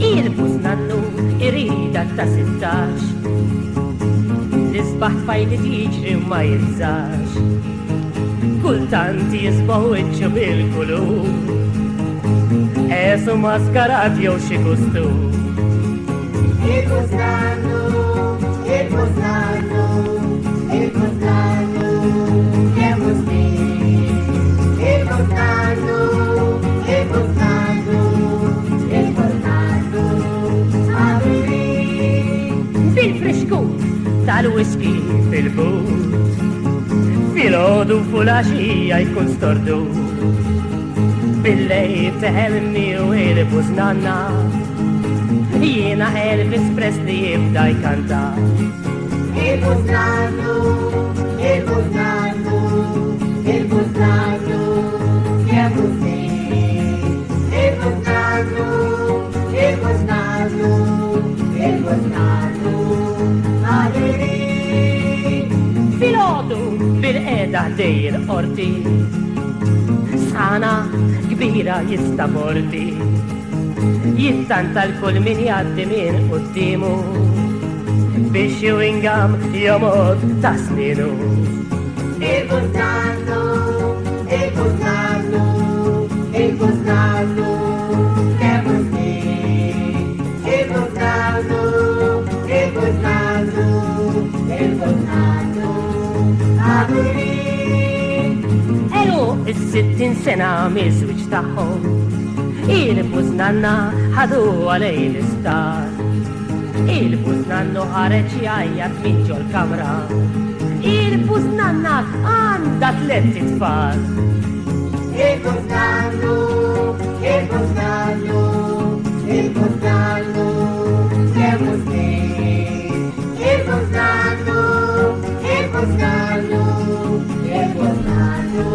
Il-buznannu irida ta' 16 l-isbaħ fajli tiġri ma jizzax kultant jisbaw iċċu bil-kulur esu maskarat jew xi kustur. Il-buznannu, il-buznannu, il-buznannu, kemm snin. Il-buznannu, il-buznannu, il-buznannu, għabirin. Bil-frixku tal-whisky fil-but fil-ħodu ful-għaxija jkun stordu bil-lejl teħelni u il-buznanna jiena Elvis Presley jibda jkanta. Il-buznannu, il-buznannu, il-buznannu, kemm snin. Il-buznannu, il-buznannu, il-buznannu, għabirin. Fil-ħodu bil-qeda dejr orti sana kbira jista morti jittanta l-kull min jaddi min quddimu biex jwingam jomod ta' sninu. Il-buznannu, il-buznannu, il-buznannu, kemm snin. Il-buznannu, il-buznannu, il-buznannu, għabirin. Elu is-60 sena miż-żwieġ tagħhom il-buznanna ħadu għalej l-istar. Il-buznannu ħareġ jgħajjat minn ġol kamra. Il-buznanna għandha 3 tfal. Il-buznannu, il-buznannu, il-buznannu, kemm snin. Il-buznannu, il-buznannu, il-buznannu,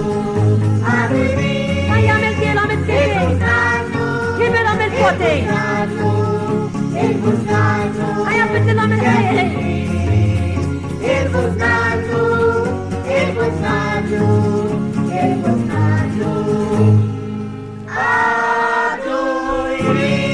għabirin. Għajja għamil Il-buznannu, Kibela mill-potej. il-buznannu, Għajja bittila mill-ħejħej. il-buznannu, il-buznannu, il-buznannu, għadu jri.